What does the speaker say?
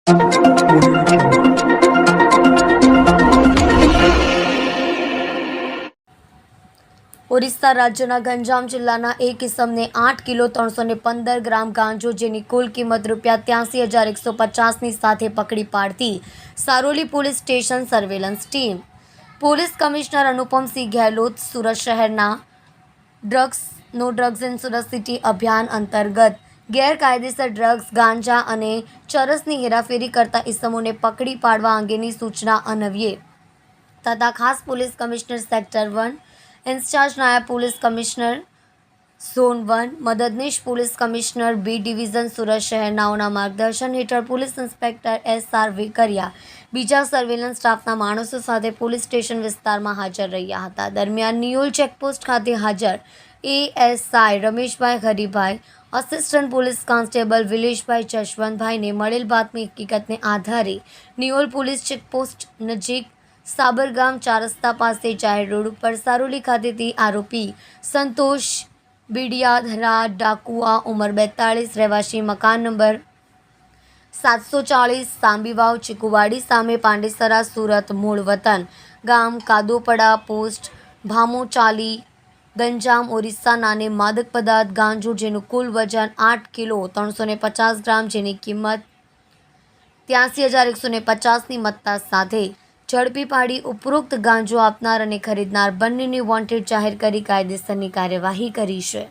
ઓરિસ્સા રાજ્યના ગંજામ જિલ્લાના એક ઇસમને 8 કિલો 315 ગ્રામ ગાંજો જેની કુલ કિંમત ₹83,150ની સાથે પકડી પાડતી Saroli police station surveillance team. Police commissioner Anupamsinh Gehlot Surat શહેરના no drugs in Surat city અભિયાન અંતર્ગત ગેરકાયદેસર ડ્રગ્સ, ગાંજા અને ચરસની હેરાફેરી કરતા ઇસમોને પકડી પાડવા અંગેની સૂચના અન્વયે તથા ખાસ પોલીસ કમિશનર સેક્ટર 1, ઇન્ચાર્જ નાયબ પોલીસ કમિશનર ઝોન 1, મદદનીશ police commissioner B division Surat શહેરનાઓના માર્ગદર્શન હેઠળ પોલીસ ઇન્સ્પેક્ટર SR વેકરિયા બીજા સર્વેલન્સ સ્ટાફના માણસો સાથે પોલીસ સ્ટેશન વિસ્તારમાં હાજર રહ્યા હતા. દરમિયાન નિયોલ ચેકપોસ્ટ ખાતે હાજર ASI Rameshbhai Haribhai, assistant police constable Vileshbhai જશવંતભાઈને મળેલ બાતમી હકીકતને આધારે નિયોલ પોલીસ ચેકપોસ્ટ નજીક સાબરગામ 4 રસ્તા પાસે જાહેર રોડ ઉપર સારોલી ખાતેથી આરોપી સંતોષ બિડિયાધરા ડાકુઆ ઉંમર 42 રહેવાસી મકાન નંબર 740 સાંબીવાવ ચીકુવાડી સામે પાંડેસરા સુરત મૂળ વતન ગામ કાદોપડા પોસ્ટ ભામોચાલી ગંજામ ઓરિસ્સા નાને માદક પદાર્થ ગાંજો જેનું કુલ વજન 8 કિલો 350 ગ્રામ જેની કિંમત 83,150ની મત્તા સાથે ઝડપી પાડી ઉપરોક્ત ગાંજો આપનાર અને ખરીદનાર બંનેને વોન્ટેડ જાહેર કરી કાયદેસરની કાર્યવાહી કરી છે.